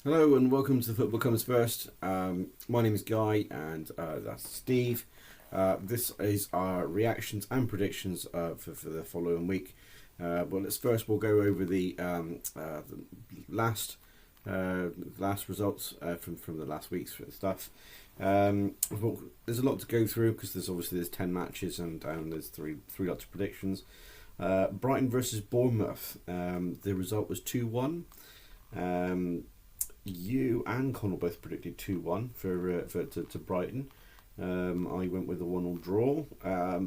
Hello and welcome to the Football Comes First. My name is Guy and that's Steve. This is our reactions and predictions for the following week. We'll go over the last results from the last week's stuff. There's a lot to go through because there's 10 matches and there's three lots of predictions. Brighton versus Bournemouth. The result was 2-1. You and Connell both predicted 2-1 to Brighton. I went with a 1-1 draw. I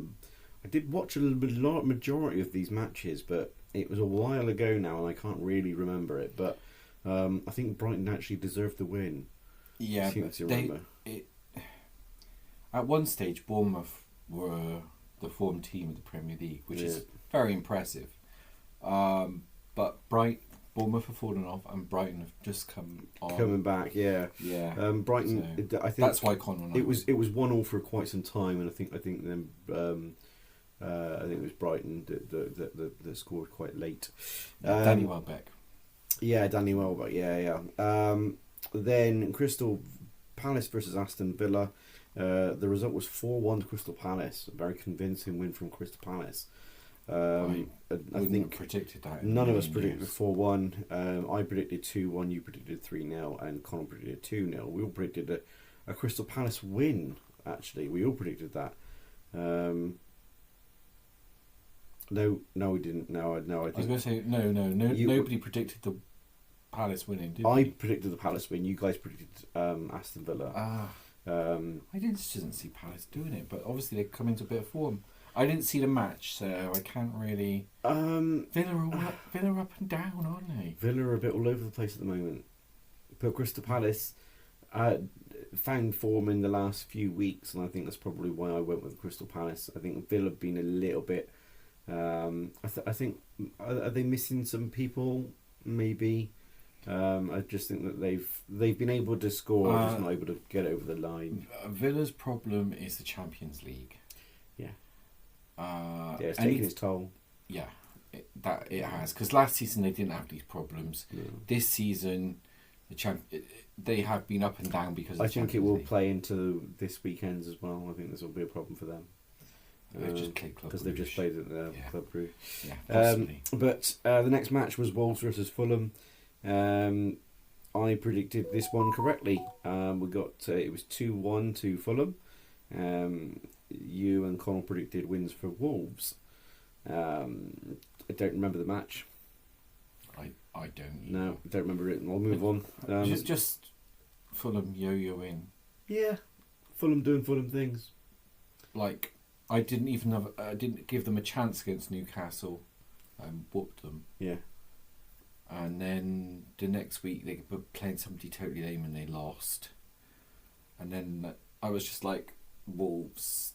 did watch majority of these matches, but it was a while ago now, and I can't really remember it. But I think Brighton actually deserved the win. Yeah, at one stage, Bournemouth were the form team of the Premier League, which is very impressive. But Bournemouth have fallen off, and Brighton have just coming back. Yeah. Brighton. So I think that's why Connor. It was 1-1 for quite some time, and I think then it was Brighton that scored quite late. Danny Welbeck. Yeah, Danny Welbeck. Yeah. Then Crystal Palace versus Aston Villa. The result was 4-1 to Crystal Palace. A very convincing win from Crystal Palace. I think predicted that. None of us predicted 4-1. I predicted 2-1. You predicted 3-0, and Connor predicted 2-0. We all predicted a Crystal Palace win. Actually, we all predicted that. No, we didn't. No. I was going to say no. Nobody predicted the Palace winning. Did I predicted the Palace win. You guys predicted Aston Villa. I didn't see Palace doing it, but obviously they come into a bit of form. I didn't see the match, so I can't really. Villa are up and down, aren't they? Villa are a bit all over the place at the moment. But Crystal Palace found form in the last few weeks, and I think that's probably why I went with Crystal Palace. I think Villa have been a little bit. I think are they missing some people? Maybe. I just think that they've been able to score, just not able to get over the line. Villa's problem is the Champions League. Yeah. It's taking its toll. Yeah, it has, because last season they didn't have these problems. No. This season, they have been up and down because. I think it will play into this weekend's as well. I think this will be a problem for them. Because they've just played at Club Brugge. Yeah, possibly. But the next match was Wolves versus Fulham. I predicted this one correctly. We got it was 2-1 to Fulham. You and Connell predicted wins for Wolves. I don't remember the match. I don't. No, I don't remember it. I'll move on. Just Fulham yo-yoing. Yeah, Fulham doing Fulham things. Like, I didn't give them a chance against Newcastle, and whooped them. Yeah. And then the next week they were playing somebody totally lame and they lost. And then I was just like, Wolves.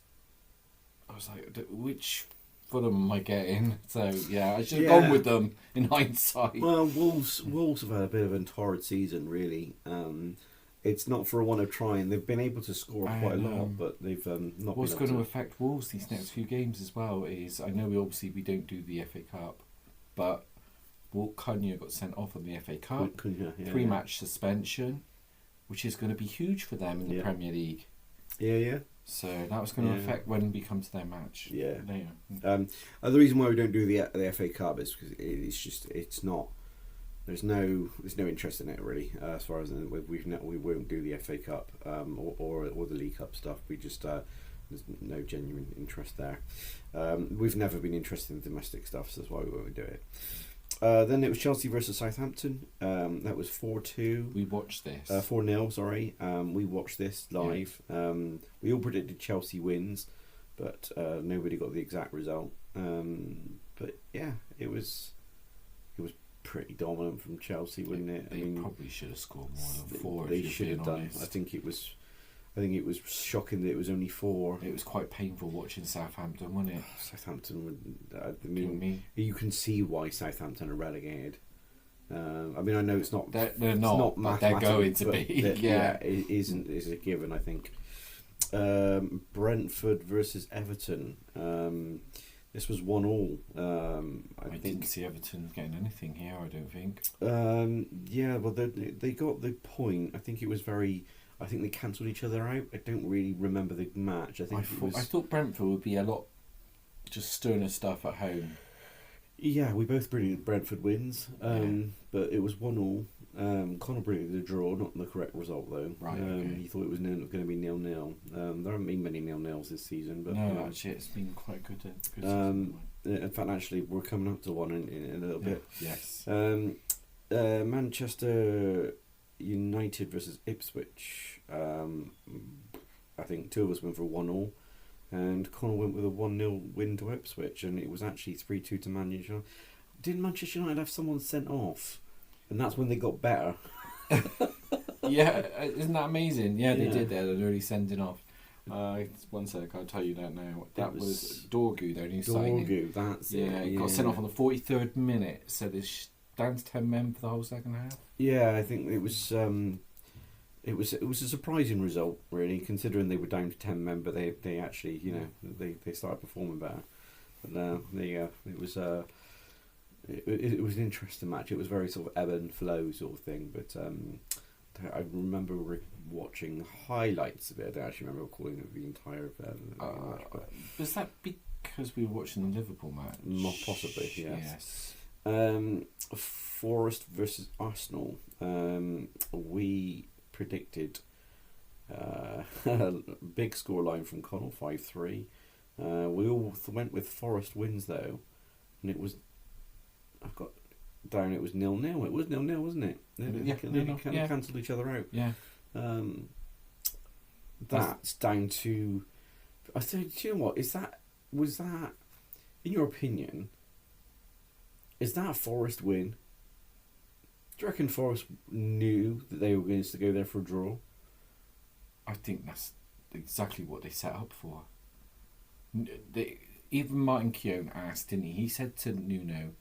I was like, which Fulham am I getting? So yeah, I should have gone with them in hindsight. Well, Wolves have had a bit of a torrid season, really. It's not for a want of trying. They've been able to score quite a lot, but they've not. What's going to affect Wolves these next few games as well is, I know we don't do the FA Cup, but Cunha got sent off on the FA Cup. Three-match suspension, which is going to be huge for them in the Premier League. Yeah. So that was going to affect when we come to their match. Yeah. Later. The reason why we don't do the FA Cup is because it's not. There's no interest in it really. As far as we won't do the FA Cup or the League Cup stuff. We just there's no genuine interest there. We've never been interested in domestic stuff, so that's why we won't do it. Then it was Chelsea versus Southampton. That was 4-2. We watched this. 4-0, sorry. We watched this live. Yeah. We all predicted Chelsea wins, but nobody got the exact result. But yeah, it was pretty dominant from Chelsea, wasn't it? They probably should have scored more than 4. They should have done. Honest. I think it was shocking that it was only 4. It was quite painful watching Southampton, wasn't it? Southampton, you can see why Southampton are relegated. I know it's not. They're not they're going to be. Yeah, it is a given. I think. Brentford versus Everton. This was 1-1. I didn't think. see Everton getting anything here. I don't think. Yeah, well, they got the point. I think it was very. I think they cancelled each other out. I don't really remember the match. I thought Brentford would be a lot just sterner stuff at home. Yeah, we both predicted Brentford wins, but it was 1-1. Connor predicted a draw, not the correct result though. Right. Okay. He thought it was going to be 0-0. There haven't been many 0-0s this season, but no, actually, it's been quite good. In fact, actually, we're coming up to one in a little bit. Yes. Manchester United versus Ipswich. I think two of us went for 1-1. And Connor went with a 1-0 win to Ipswich, and it was actually 3-2 to Manchester United. Didn't Manchester United have someone sent off? And that's when they got better. Yeah, isn't that amazing? Yeah, they did. They had an early sending off. 1 sec, I'll tell you that now. That was Dorgu, their new signing. Dorgu, that's it. Yeah, he got sent off on the 43rd minute, so they're down to 10 men for the whole second half. Yeah, I think it was. It was a surprising result, really, considering they were down to 10 men, but they actually, they started performing better. But there you go. It was it was an interesting match. It was very sort of ebb and flow sort of thing. But I remember watching highlights of it. I don't actually remember calling it the entire match. But was that because we were watching the Liverpool match? Possibly, yes. Forest versus Arsenal. We predicted big scoreline from Connell, 5-3. We all went with Forest wins though, and it was. I've got down. It was 0-0. It was 0-0, wasn't it? They cancelled each other out. Yeah. That's down to. I said, do you know what? Was that, in your opinion? Is that a Forest win? Do you reckon Forest knew that they were going to go there for a draw? I think that's exactly what they set up for. Even Martin Keown asked, didn't he? He said to Nuno,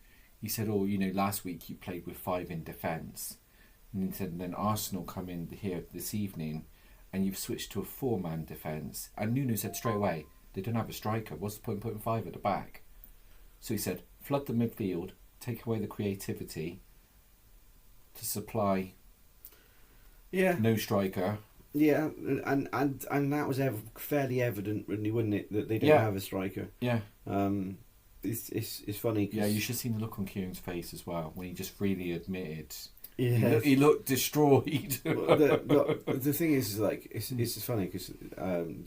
he said, last week you played with 5 in defence. And he said, and then Arsenal come in here this evening and you've switched to a 4-man defence. And Nuno said straight away, they don't have a striker. What's the point in putting 5 at the back? So he said, flood the midfield, take away the creativity, to supply no striker. Yeah, and that was fairly evident, really, wasn't it, that they don't have a striker. Yeah. It's funny. 'Cause you should have seen the look on Kieran's face as well when he just freely admitted. Yeah. He looked destroyed. The thing is like it's just funny because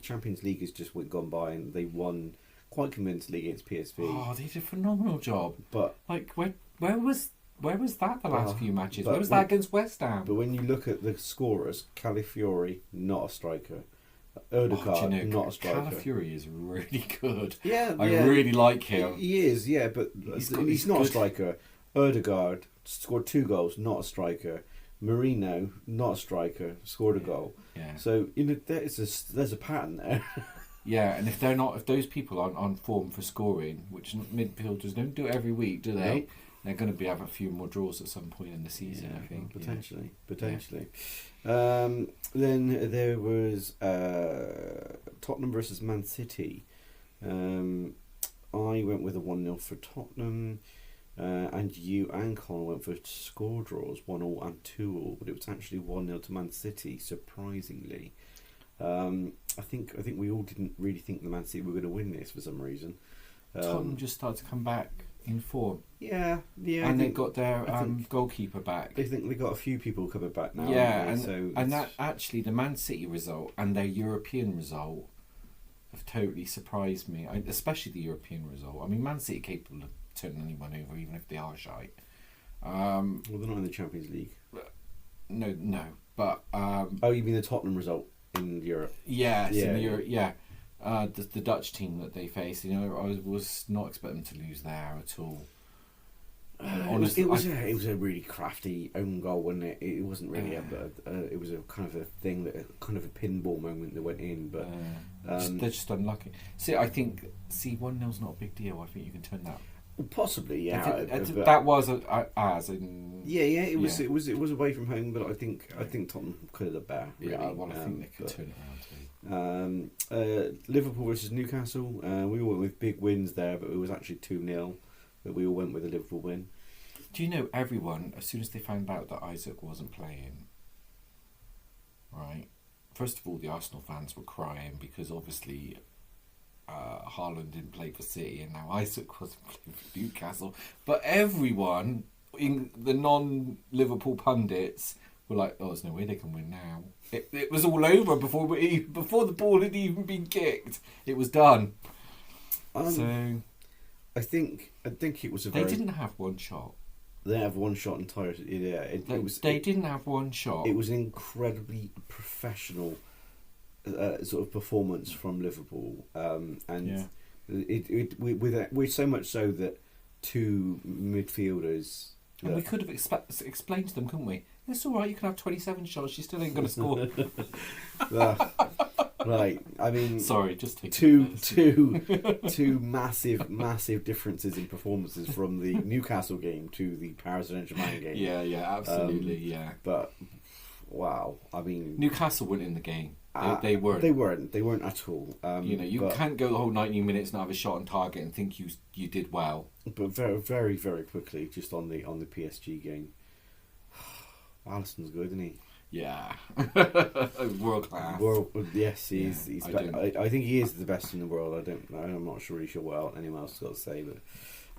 Champions League has just gone by and they won quite convincingly against PSV. Oh, they did a phenomenal job. But where was that the last few matches? Where was that against West Ham? But when you look at the scorers, Calafiori, not a striker. Erdegaard, not a striker. Calafiori is really good. Yeah, I really like him. He is, yeah, but he's not a striker. Erdegaard scored 2 goals, not a striker. Marino, not a striker, scored a goal. Yeah. So there's a pattern there. Yeah, and if those people aren't on form for scoring, which midfielders don't do it every week, do they? Nope. They're going to have a few more draws at some point in the season, I think. Potentially. Then there was Tottenham versus Man City. I went with a 1-0 for Tottenham, and you and Connor went for score draws, 1-1 and 2-2, but it was actually 1-0 to Man City, surprisingly. I think we all didn't really think the Man City were going to win this for some reason. Tottenham just started to come back in form. Yeah. And they got their goalkeeper back. I think they got a few people coming back now. Yeah, and that actually the Man City result and their European result have totally surprised me. Especially the European result. I mean, Man City are capable of turning anyone over, even if they are shy. Well, they're not in the Champions League. No, but you mean the Tottenham result in Europe? Yes, in Europe. Yeah. The Dutch team that they faced, I was not expecting them to lose there at all. Honestly, it was a really crafty own goal, wasn't it? It wasn't really it was a kind of a thing kind of a pinball moment that went in, but they're just unlucky. I think 1-0's not a big deal. I think you can turn that. Possibly, yeah. That was it was away from home, but I think Tottenham could have done better. Really. I think they could turn it around too. Liverpool versus Newcastle. We all went with big wins there, but it was actually 2-0. But we all went with a Liverpool win. Do you know everyone, as soon as they found out that Isaac wasn't playing, right? First of all, the Arsenal fans were crying because obviously Haaland didn't play for City and now Isaac wasn't playing for Newcastle. But everyone, in the non-Liverpool pundits, were like, "Oh, there's no way they can win now." It was all over before the ball had even been kicked. It was done. So I think it was a they very. didn't have one shot. They have one shot entirely. Yeah, They didn't have one shot. It was an incredibly professional sort of performance from Liverpool, and we're so much so that two midfielders. And we could have explained to them, couldn't we? It's all right. You can have 27 shots. You still ain't going to score. Right. I mean, sorry, just take two massive differences in performances from the Newcastle game to the Paris Saint-Germain game. Yeah, absolutely, yeah. But wow, I mean, Newcastle weren't in the game. They weren't. They weren't at all. You can't go the whole 90 minutes and have a shot on target and think you did well. But very, very, very quickly, just on the PSG game, Alisson's good, isn't he? Yeah, world class. Yes, he's. I think he is the best in the world. I'm not really sure what anyone else has got to say. But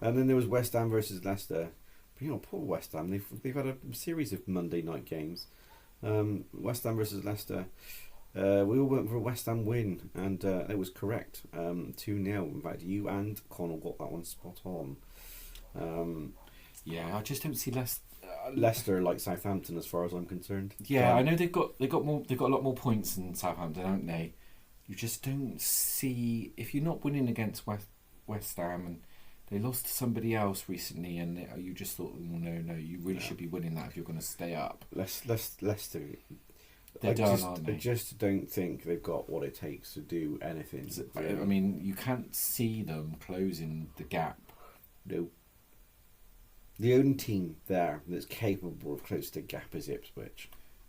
and then there was West Ham versus Leicester. But poor West Ham. They've had a series of Monday night games. West Ham versus Leicester. We all went for a West Ham win, and it was correct. 2-0. In fact, you and Connell got that one spot on. I just don't see Leicester like Southampton, as far as I'm concerned. Yeah, I know they've got a lot more points than Southampton, haven't they? You just don't see, if you're not winning against West Ham, and they lost to somebody else recently, and you just thought, no, you really should be winning that if you're going to stay up. Leicester. Aren't they? I just don't think they've got what it takes to do anything. I mean, you can't see them closing the gap. No. The only team there that's capable of closing the gap is Ipswich.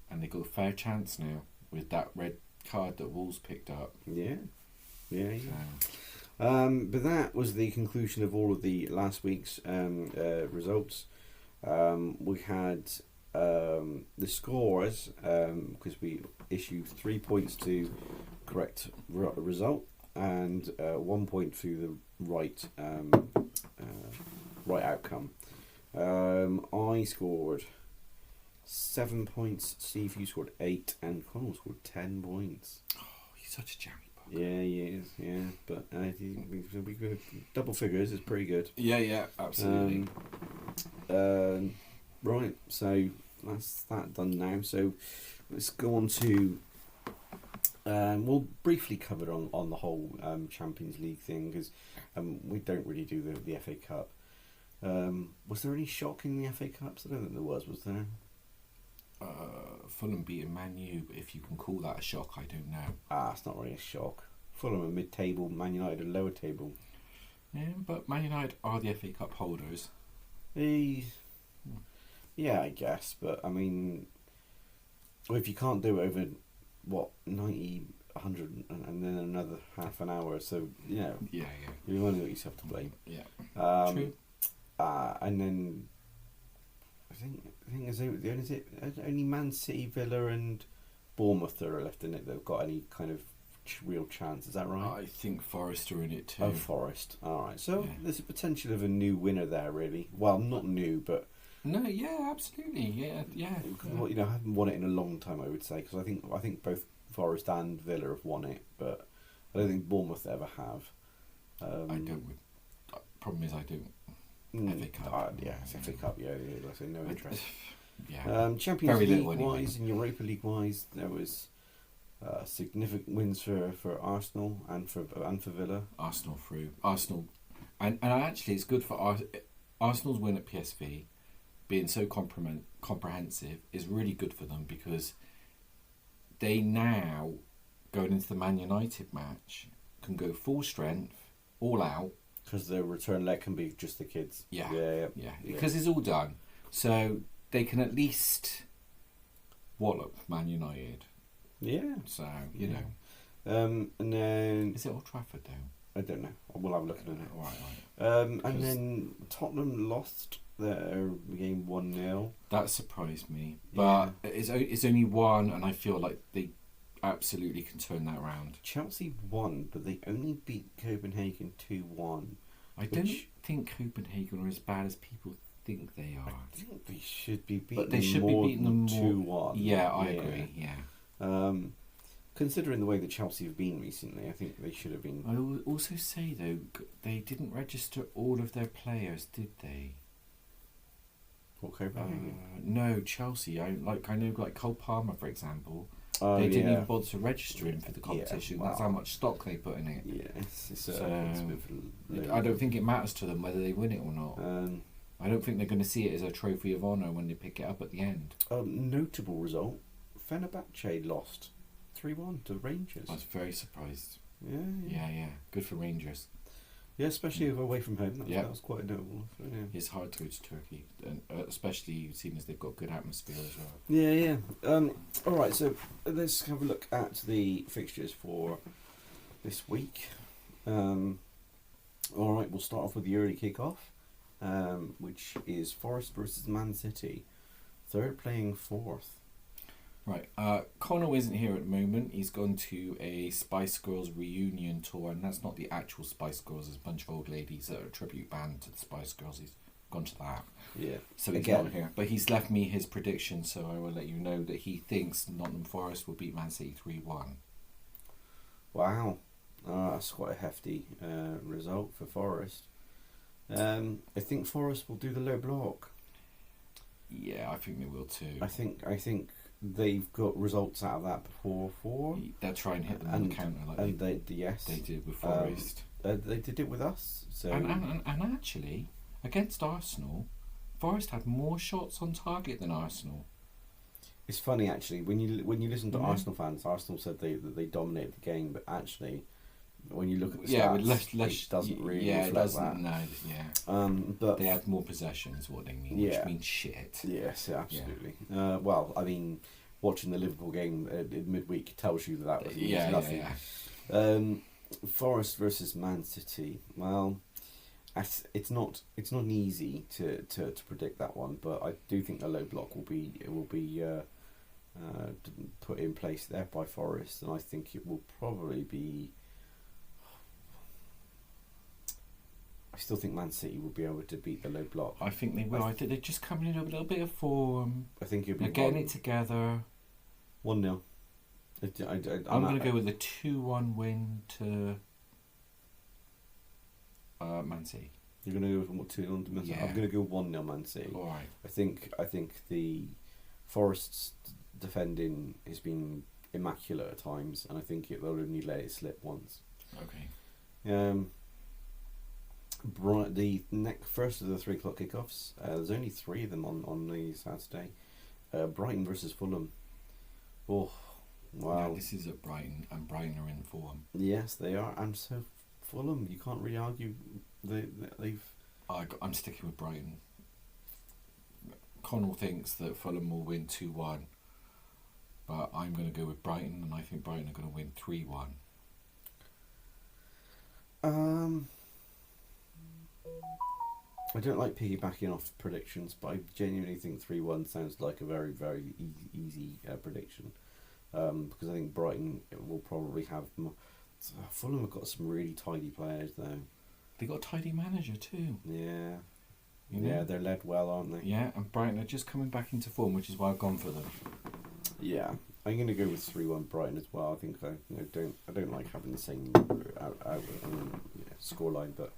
And they've got a fair chance now with that red card that Wolves picked up. Yeah. So. So. But that was the conclusion of all of the last week's results. We had the scores, because we issued 3 points to correct result and 1 point to the right outcome. I scored 7 points, Steve, you scored 8, and Connell scored 10 points. Oh, he's such a jammy bug. Yeah, he is, yeah. But we got double figures is pretty good. Yeah, absolutely. Right, so that's that done now. So let's go on to... we'll briefly cover on the whole Champions League thing, because we don't really do the FA Cup. Was there any shock in the FA Cups? I don't think there was there? Fulham beating Man U, but if you can call that a shock, I don't know. It's not really a shock. Fulham are mid-table, Man United are lower table. Yeah, but Man United are the FA Cup holders. Yeah, I guess, but I mean, if you can't do it over, 90, 100, and then another half an hour, so, Yeah. you've only got yourself to blame. Yeah. True. And then I think is it only Man City, Villa, and Bournemouth that are left in it that have got any kind of real chance. Is that right? I think Forest are in it too. Oh, Forest. All right. So there's a potential of a new winner there, really. Well, not new, but no. Yeah, absolutely. Yeah. Well, I haven't won it in a long time, I would say, because I think both Forest and Villa have won it, but I don't think Bournemouth ever have. I don't. Problem is, I don't. FA Cup. It's FA Cup. Yeah. I say no interest. Yeah. Champions League wise and Europa League wise, there was significant wins for Arsenal and for Villa. Arsenal through Arsenal, and actually it's good for Arsenal's win at PSV, being so comprehensive is really good for them, because they now, going into the Man United match, can go full strength, all out. Because the return leg can be just the kids. Yeah. Because it's all done. So they can at least wallop Man United. Yeah. So, you know. And then Is it Old Trafford though? I don't know. We'll have a look at it. Right, right. And then Tottenham lost their game 1-0. That surprised me, Yeah. but it's only one, and I feel like they absolutely can turn that around. Chelsea won, but they only beat Copenhagen 2-1. I don't think Copenhagen are as bad as people think they are. I think they should be beating But they should them be more beating than them more. 2-1. Yeah, I agree. Yeah. Considering the way that Chelsea have been recently, I think they should have been. I will also say though, they didn't register all of their players, did they? What Copenhagen? No, Chelsea. I know like Cole Palmer, for example. Oh, They didn't yeah. even bother to register him for the competition. That's how much stock they put in it. Yeah, it's a bit of a I don't think it matters to them whether they win it or not. Um, I don't think they're going to see it as a trophy of honour when they pick it up at the end. notable result: Fenerbahce lost 3-1 to Rangers. I was very surprised. Yeah, Yeah. Good for Rangers. Yeah, especially away from home. That was quite notable. So, yeah. It's hard to go to Turkey, and especially seeing as they've got good atmosphere as well. Yeah. All right, so let's have a look at the fixtures for this week. All right, we'll start off with the early kick-off, which is Forest versus Man City. Third playing fourth. Right, Connell isn't here at the moment. He's gone to a Spice Girls reunion tour, and that's not the actual Spice Girls. It's a bunch of old ladies that are a tribute band to the Spice Girls. He's gone to that. Yeah. So he's not here. But he's left me his prediction, so I will let you know that he thinks Nottingham Forest will beat Man City 3-1. Wow. That's quite a hefty result for Forest. I think Forest will do the low block. Yeah, I think they will too. I think they've got results out of that before. They'll try and hit them on the counter like they they did with Um, Forest. they did it with us. So And actually, against Arsenal, Forest had more shots on target than Arsenal. it's funny actually when you listen to Mhm. Arsenal fans. Arsenal said that they dominated the game, but actually, when you look at the Yeah, stats, but less it doesn't really yeah, it reflect doesn't. that. No, yeah. But They had more possession, is what they mean, Yeah. which means shit. yes, absolutely. Well, I mean, watching the Liverpool game in midweek tells you that was Yeah, nothing. yeah. Forest versus Man City. Well, it's not easy to predict that one, but I do think a low block will be put in place there by Forest, and I think it will probably be. I still think Man City will be able to beat the low block. I think they will. I think they're just coming in a little bit of form. I think it'll be They're getting it together. 1-0. I'm going to go with a 2-1 win to Man City. You're going to go with 2-0 to Man City? Yeah. I'm going to go 1-0 Man City. All right. I think the Forest's defending has been immaculate at times, and I think they'll only let it slip once. Okay. The first of the 3 o'clock kickoffs. There's only 3 of them on the Saturday. Brighton versus Fulham. Oh, wow! Yeah, this is at Brighton, and Brighton are in form. Yes, they are, and so Fulham. You can't really argue. They've. I'm sticking with Brighton. Connell thinks that Fulham will win 2-1, but I'm going to go with Brighton, and I think Brighton are going to win 3-1. I don't like piggybacking off predictions, but I genuinely think 3-1 sounds like a very, very easy prediction. Because I think Brighton will probably have more. Fulham have got some really tidy players though. They got a tidy manager too. Yeah. You know? Yeah, they're led well, aren't they? Yeah, and Brighton are just coming back into form, which is why I've gone for them. Yeah, I'm going to go with 3-1 I think I don't like having the same scoreline, but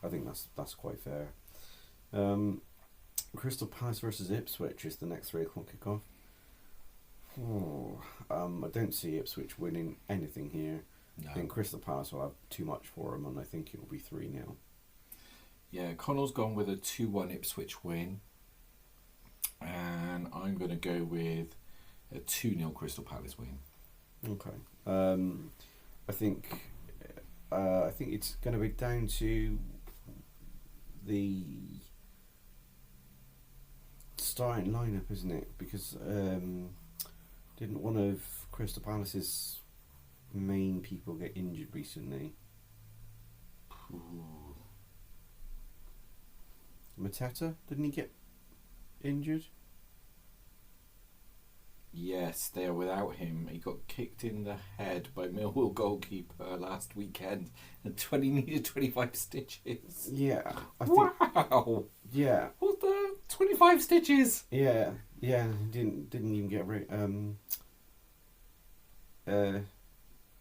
I think that's quite fair. Crystal Palace versus Ipswich is the next 3 o'clock kickoff. I don't see Ipswich winning anything here. No. I think Crystal Palace will have too much for them, and I think it will be 3-0. Yeah, Connell's gone with a 2-1 Ipswich win, and I'm going to go with a 2-0 Crystal Palace win. Okay. I think it's going to be down to the starting lineup, isn't it? Because didn't one of Crystal Palace's main people get injured recently? Ooh. Mateta, didn't he get injured? Yes, they are without him. He got kicked in the head by Millwall goalkeeper last weekend and needed 25 stitches. Yeah, I think. Wow! Yeah, What the 25 stitches? yeah. Didn't even get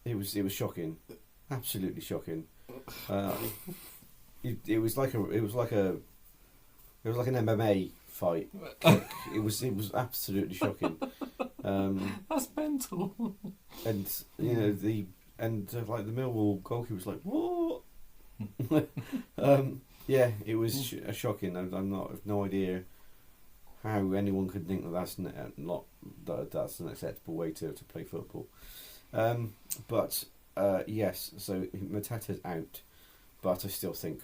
it was shocking, absolutely shocking. It was like an MMA fight. Kick. It was absolutely shocking. That's mental. And you know like the Millwall goalkeeper was like, what? Yeah, it was shocking. I'm not, I've no idea how anyone could think that that's that's an acceptable way to play football. But yes, so Mateta's out, but I still think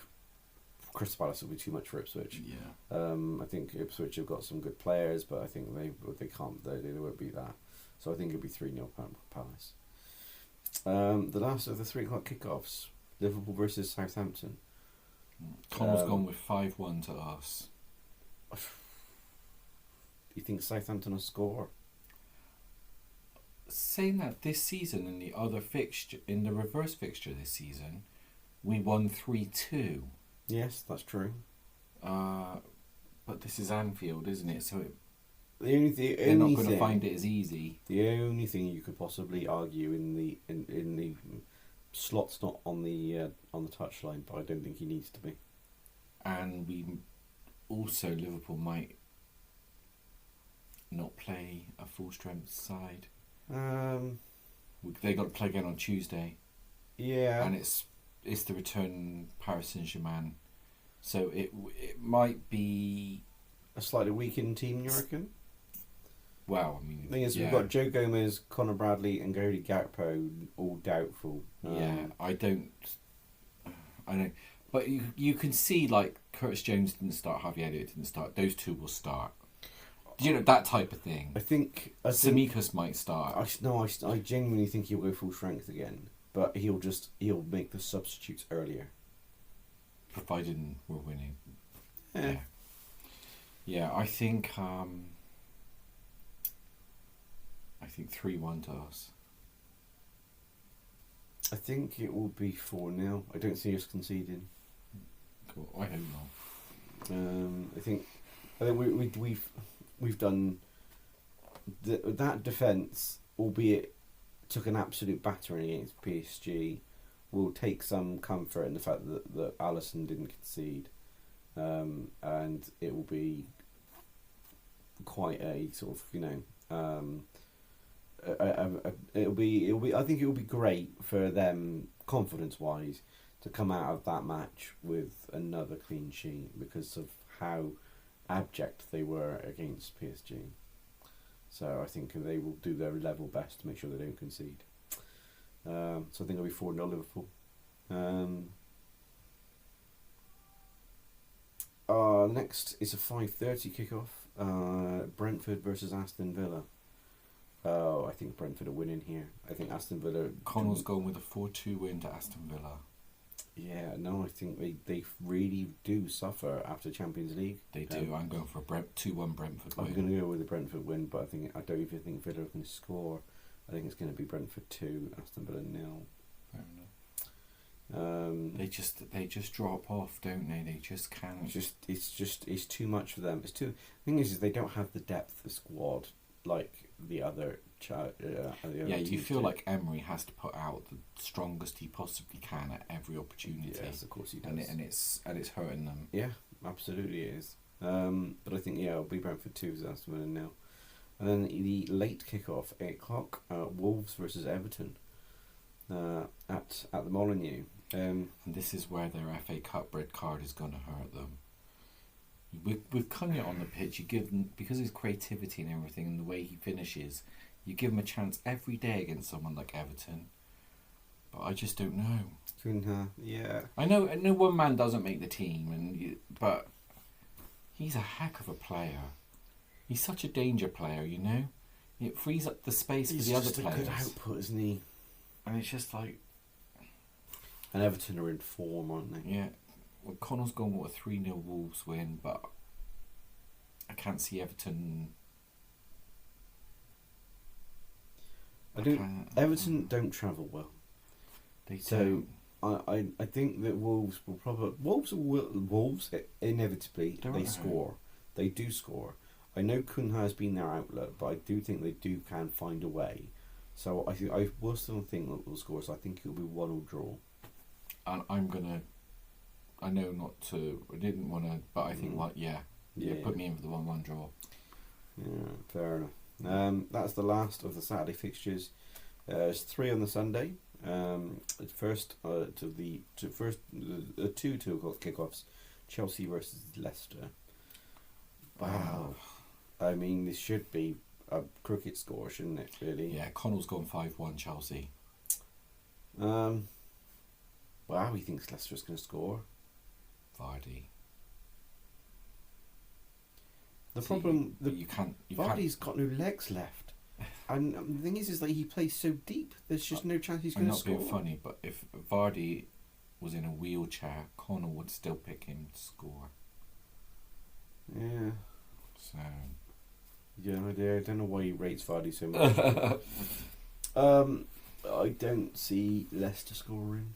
Crystal Palace will be too much for Ipswich. Yeah. I think Ipswich have got some good players, but I think they won't beat that. So I think it'll be 3-0 Palace. The last of the 3:00 kickoffs: Liverpool versus Southampton. Connor's gone with 5-1 to us. Do you think Southampton will score? Saying that, this season in the other fixture, in the reverse fixture this season, we won 3-2. Yes, that's true. But this is Anfield, isn't it? So They're not going to find it as easy. The only thing you could possibly argue in the slot's not on the touchline, but I don't think he needs to be. And we also, Liverpool might not play a full strength side. They got to play again on Tuesday. Yeah, And it's the return Paris Saint-Germain, so it might be a slightly weakened team, you reckon? Well, I mean, The thing is, we've got Joe Gomez, Conor Bradley, and Cody Gakpo all doubtful. I don't. But you can see, like, Curtis Jones didn't start, Harvey Elliott didn't start. Those two will start. You know, that type of thing. I think Tsimikas might start. I genuinely think he'll go full strength again, but he'll make the substitutes earlier, Provided we're winning. Yeah. Yeah, I think 3-1 to us. I think it will be 4-0. I don't see us conceding. Cool. I hope not. I think we've done that defence, albeit took an absolute battering against PSG. Will take some comfort in the fact that Alisson didn't concede, and it will be quite a sort of it'll be. I think it will be great for them confidence wise to come out of that match with another clean sheet because of how abject they were against PSG. So I think they will do their level best to make sure they don't concede. So I think it'll be 4-0 Liverpool. Next is a 5:30 kickoff. Brentford versus Aston Villa. Oh, I think Brentford are winning here. I think Aston Villa. Connell's going with a 4-2 win to Aston Villa. Yeah, no, I think they really do suffer after Champions League. They do. I'm going for a 2-1 Brentford win. I'm going to go with the Brentford win, but I don't even think Villa can score. I think it's going to be Brentford 2, Aston Villa 0. Fair enough. They just drop off, don't they? They just can't. It's too much for them. The thing is they don't have the depth of squad like the other. You feel like Emery has to put out the strongest he possibly can at every opportunity. Yes, of course he does. And it's hurting them. Yeah, absolutely it is. But I think it'll be Brentford 2, Aston Villa 0. And then the late kickoff, 8:00, Wolves versus Everton at the Molineux. And this is where their FA Cup red card is going to hurt them. With Cunha on the pitch, you give him, because of his creativity and everything and the way he finishes, you give him a chance every day against someone like Everton. But I just don't know. Cunha, yeah. I know one man doesn't make the team, but he's a heck of a player. He's such a danger player, you know. It frees up the space for the other players. He's just a good output, isn't he? And it's just like, And Everton are in form, aren't they? yeah, well, Connell's gone with a 3-0 Wolves win, but I can't see Everton. Everton don't travel well. They So don't. I think that Wolves will probably Wolves inevitably They're they at score. They do score. I know Cunha has been their outlet, but I do think they can find a way. So I will still think that we'll score. So I think it'll be 1-1 draw. And I'm gonna. I know not to. I didn't want to, but I think yeah, put me in for the 1-1 draw. Yeah, fair enough. That's the last of the Saturday fixtures. There's 3 on the Sunday. First two 2:00 kickoffs. Chelsea versus Leicester. Wow. I mean, this should be a cricket score, shouldn't it? Really. Yeah, Connell's gone 5-1 Chelsea. Wow, he thinks Leicester's going to score. Vardy. The problem, you can't. Vardy's got no legs left, and the thing is that he plays so deep. There's just no chance he's going to score. I'm not being funny, but if Vardy was in a wheelchair, Connell would still pick him to score. Yeah. So. Yeah, I don't know why he rates Vardy so much. I don't see Leicester scoring.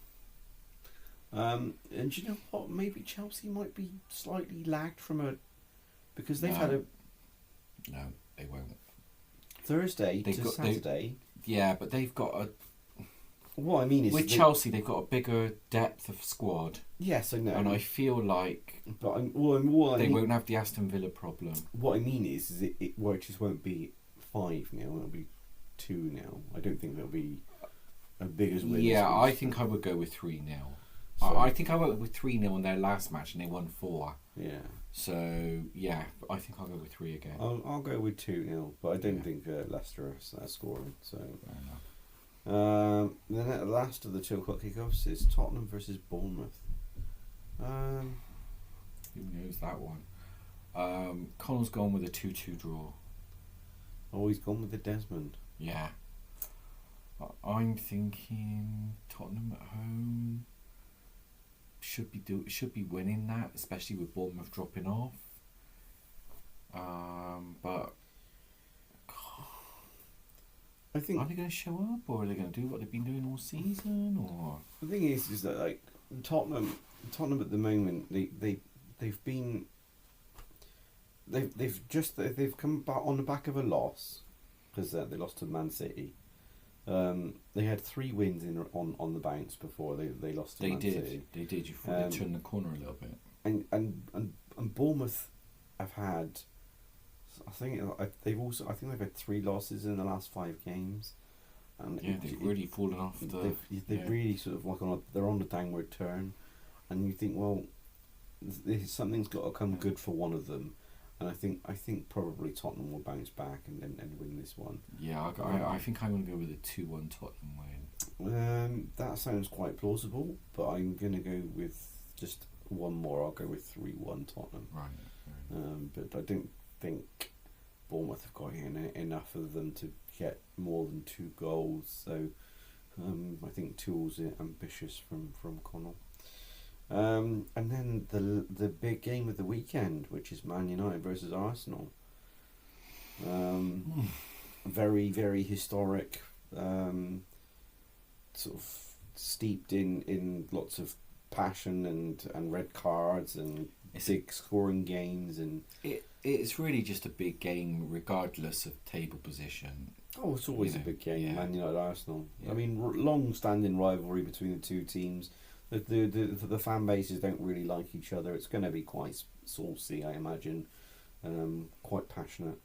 And do you know what? Maybe Chelsea might be slightly lagged from because they've had a. No, they won't. Thursday to Saturday. Yeah, but they've got a. What I mean is with Chelsea, they've got a bigger depth of squad. Yes, I know. And I feel like. But they won't have the Aston Villa problem. What I mean is it just won't be 5-0. It'll be 2-0. I don't think it'll be as big as win. Yeah, I think I would go with 3-0. I think I went with 3-0 in their last match and they won 4. Yeah. So yeah, I think I'll go with 3 again. I'll go with 2-0, but I don't think Leicester are scoring. So. Fair Then at the last of the 2:00 kickoffs is Tottenham versus Bournemouth. Who knows that one? Connell's gone with a 2-2 draw. Oh, he's gone with the Desmond. Yeah. I'm thinking Tottenham at home should be winning that, especially with Bournemouth dropping off. But I think are they going to show up, or are they going to do what they've been doing all season? Or the thing is that like Tottenham at the moment they've come back on the back of a loss because they lost to Man City. They had 3 wins on the bounce before they lost to Man City. They did. You thought they turned the corner a little bit. And Bournemouth have had. I think they've had 3 losses in the last 5 games, and they've really fallen off. They've really sort of like they're on the downward turn, and you think, well, something's got to come good for one of them, and I think probably Tottenham will bounce back and win this one. Yeah, I think I'm going to go with a 2-1 Tottenham win. That sounds quite plausible, but I'm going to go with just one more. I'll go with 3-1 Tottenham. Right. But I don't think Bournemouth have got enough of them to get more than 2 goals. So I think 2's ambitious from Connell. And then the big game of the weekend, which is Man United versus Arsenal. Very, very historic. Sort of steeped in lots of passion and red cards and big scoring games, and it's really just a big game regardless of table position. Oh, it's always a big game. Yeah. Man United Arsenal. Yeah. I mean, long-standing rivalry between the two teams. The fan bases don't really like each other. It's going to be quite saucy, I imagine. Quite passionate.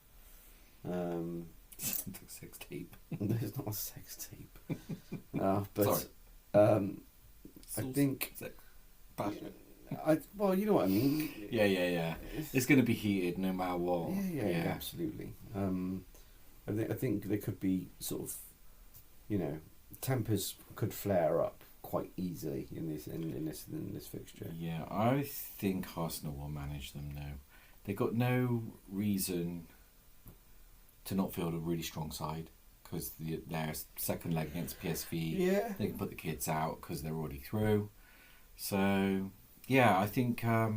Sex tape. There's not a sex tape. But sorry. I think. Passionate. Well, you know what I mean. Yeah. It's going to be heated no matter what. Yeah, absolutely. I think there could be sort of, tempers could flare up quite easily in this fixture. Yeah, I think Arsenal will manage them now. They got no reason to not field a really strong side because their second leg against PSV, Yeah. they can put the kids out because they're already through. So, yeah, I think I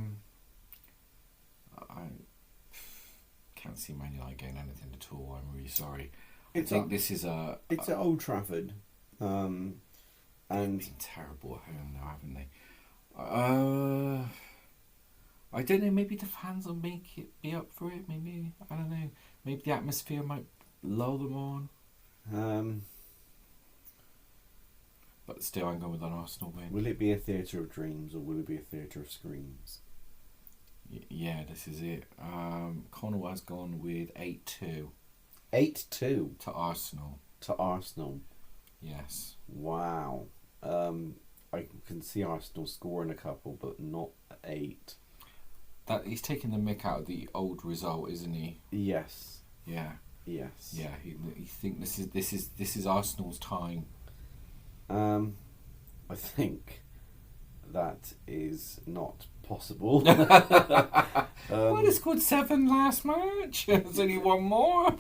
can't see Man United getting anything at all. I'm really sorry. I think this is It's at Old Trafford, and been terrible at home now, haven't they? I don't know. Maybe the fans will be up for it. Maybe I don't know. Maybe the atmosphere might lull them on. But still, I'm going with an Arsenal win. Will it be a theatre of dreams or will it be a theatre of screams? Yeah, this is it. Connell has gone with 8-2. 8-2 to Arsenal. To Arsenal. Yes. Wow. I can see Arsenal scoring a couple, but not 8. That he's taking the mick out of the old result, isn't he? Yes. Yeah. Yes. Yeah. He think this is Arsenal's time. I think that is not possible. Well, they scored 7 last match. There's only one more.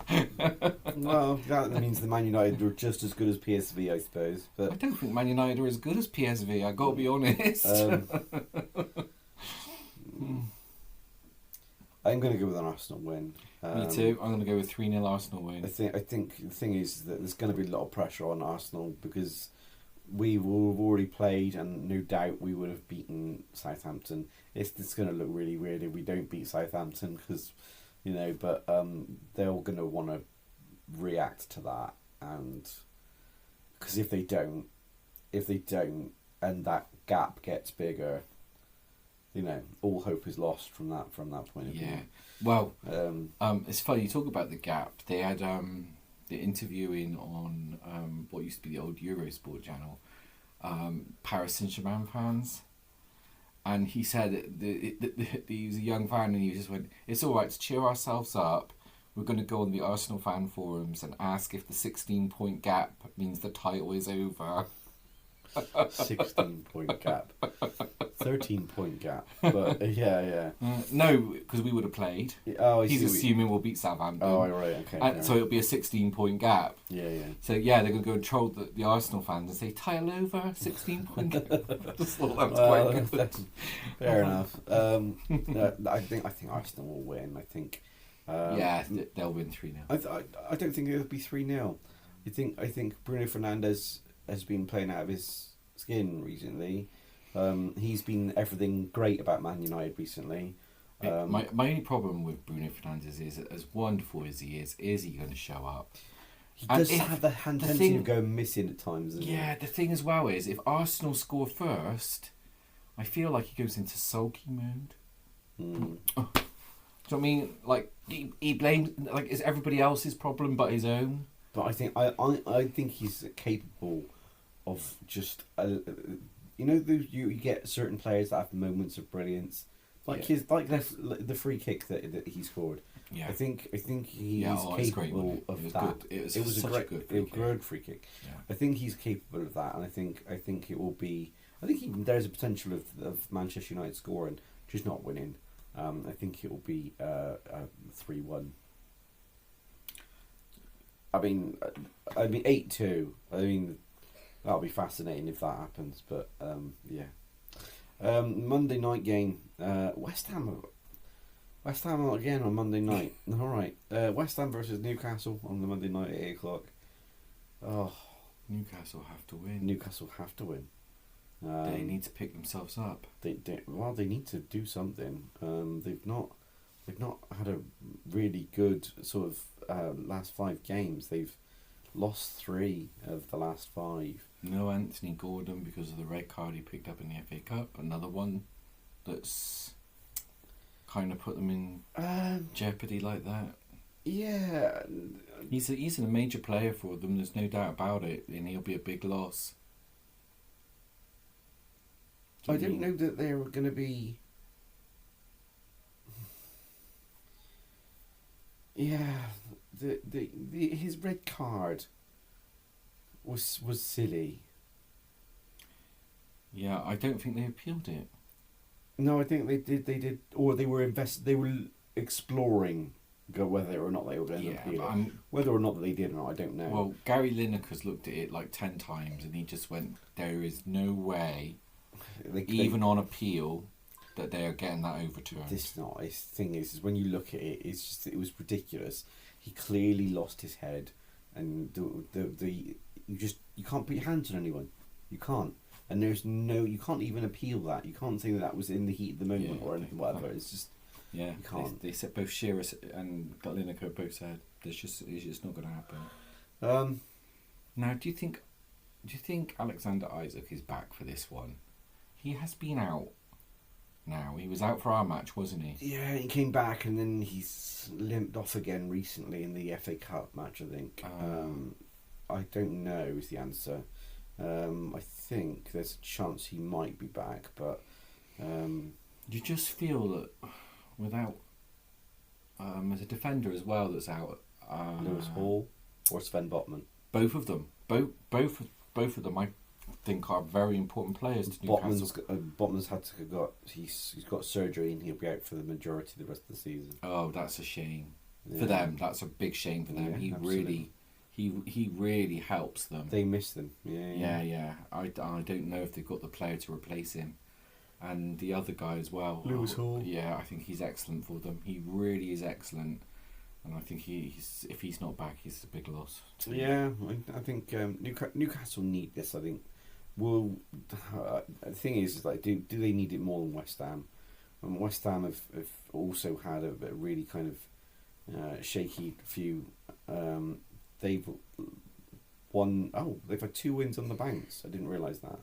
Well, that means the Man United were just as good as PSV, I suppose. But I don't think Man United are as good as PSV. I got to be honest. I'm going to go with an Arsenal win. Me too. I'm going to go with 3-0 Arsenal win. I think the thing is that there's going to be a lot of pressure on Arsenal because we will have already played, and no doubt we would have beaten Southampton. It's going to look really weird if we don't beat Southampton because, but they're all going to want to react to that, and because if they don't, and that gap gets bigger, all hope is lost from that point of view. Yeah. Well, it's funny you talk about the gap. They had the interviewing on what used to be the old Eurosport channel, Paris Saint-Germain fans, and he said that he was a young fan and he just went, "It's all right to cheer ourselves up. We're going to go on the Arsenal fan forums and ask if the 16-point gap means the title is over." 16-point gap, 13-point gap, but yeah. No, because we would have played. Oh, he's assuming we'll beat Southampton. Oh, right, okay. And so it'll be a 16-point gap. Yeah. So yeah, they're going to go and troll the Arsenal fans and say title over, 16-point gap. Just thought that was quite good. That's fair enough. I think Arsenal will win. I think. They'll win 3-0. I don't think it'll be 3-0. I think Bruno Fernandes has been playing out of his skin recently. He's been everything great about Man United recently. My only problem with Bruno Fernandes is, as wonderful as he is he going to show up? He does have the tendency of going missing at times. Yeah, the thing as well is, if Arsenal score first, I feel like he goes into sulky mode. Do you know what I mean? Like, he blames, like, it's everybody else's problem but his own. But I think he's capable of just you get certain players that have moments of brilliance, like the free kick that he scored. Yeah, I think he is capable of that. It was a great free kick. Yeah. I think he's capable of that, and I think it will be. I think there's a potential of Manchester United scoring, just not winning. I think it will be 3-1. I mean 8-2. I mean, that'll be fascinating if that happens. But yeah. Monday night game. West Ham again on Monday night. All right. West Ham versus Newcastle on the Monday night at 8:00. Oh, Newcastle have to win. Newcastle have to win. They need to pick themselves up. They need to do something. They've not had a really good sort of last 5 games. They've lost 3 of the last 5. No Anthony Gordon because of the red card he picked up in the FA Cup. Another one that's kind of put them in jeopardy like that. Yeah, he's a major player for them. There's no doubt about it, and he'll be a big loss. I didn't know that they were going to be. Yeah, his red card was silly. Yeah, I don't think they appealed it. No, I think they did, or they were exploring go whether or not they were going to Yeah, appeal but it. Whether or not they did or not, I don't know. well, Gary Lineker's looked at it like 10 times and he just went, there is no way, even on appeal, that they are getting that overturned. This not. His thing is when you look at it, it was ridiculous. He clearly lost his head, and you can't put your hands on anyone. You can't, and you can't even appeal that. You can't say that was in the heat of the moment or anything, whatever. It's just you can't. They said both Shearer and Lineker both said it's just not going to happen. Now, do you think Alexander Isaac is back for this one? He has been out. Now he was out for our match, wasn't he? Yeah, he came back and then he's limped off again recently in the FA Cup match, I think. I don't know is the answer. I think there's a chance he might be back, but you just feel that without there's a defender as well that's out. Lewis Hall or Sven Botman. Both of them. Both of them. I think are very important players to Newcastle. Botman's he's got surgery and he'll be out for the majority of the rest of the season. Oh, that's a shame for them. That's a big shame for them. He really helps them. They miss them. Yeah. I don't know if they've got the player to replace him, and the other guy as well, Lewis Hall. Yeah, I think he's excellent for them. He really is excellent. And I think he's if he's not back, he's a big loss. Yeah, I think Newcastle need this. I think. Well, the thing is like, do they need it more than West Ham? And West Ham have also had a really kind of shaky few. They've won. Oh, they've had 2 wins on the bounce. I didn't realise that.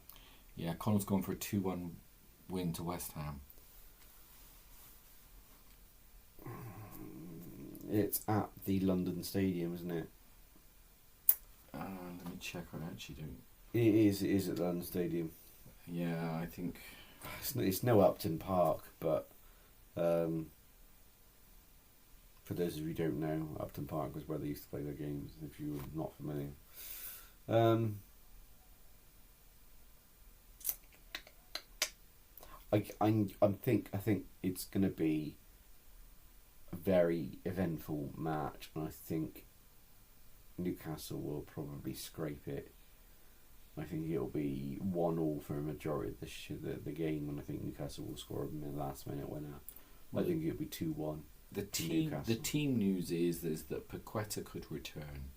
Yeah, Connell's gone for a 2-1 win to West Ham. It's at the London Stadium, isn't it? Let me check. I actually don't. It is at the London Stadium. Yeah, I think it's no Upton Park, but for those of you who don't know, Upton Park was where they used to play their games. If you were not familiar, I think it's going to be a very eventful match, and I think Newcastle will probably scrape it. I think it'll be 1-1 for a majority of the game, and I think Newcastle will score a last-minute winner. I think it'll be 2-1. The team news is that Paqueta could return.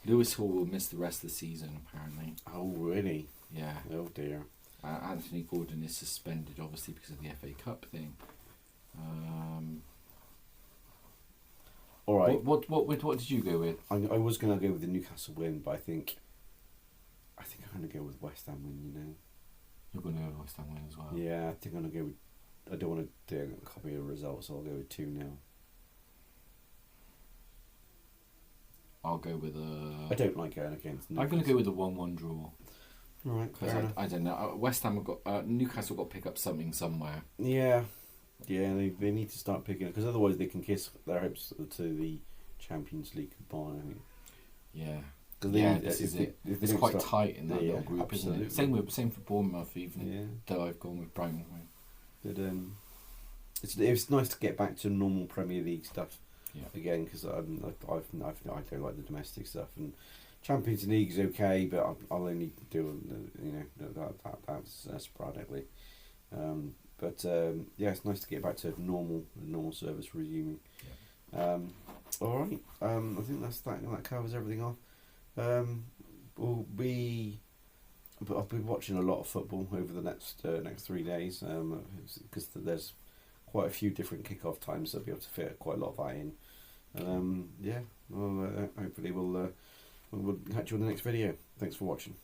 Lewis Hall will miss the rest of the season, apparently. Oh, really? Yeah. Oh, dear. Anthony Gordon is suspended, obviously, because of the FA Cup thing. All right. What did you go with? I was going to go with the Newcastle win, but I think I'm going to go with West Ham win, you know. You're going to go with West Ham win as well? Yeah, I think I'm going to go with... I don't want to do a copy of the results, so I'll go with 2-0. I'll go with I don't like going against Newcastle. I'm going to go with a 1-1 draw. All right, because I don't know. West Ham have got... Newcastle got to pick up something somewhere. Yeah. Yeah, they need to start picking it, because otherwise they can kiss their hopes to the Champions League goodbye, I think. Yeah. This is it. It's quite tight in that little group, absolutely. isn't it? Same for Bournemouth, even though I've gone with Brighton. But it's nice to get back to normal Premier League stuff again, because I don't like the domestic stuff, and Champions League is okay, but I'll only do that sporadically. But it's nice to get back to normal service resuming. Yeah. All right. I think that covers everything off. I'll be watching a lot of football over the next 3 days, because there's quite a few different kick-off times, so I'll be able to fit quite a lot of that in. Hopefully we'll catch you on the next video. Thanks for watching.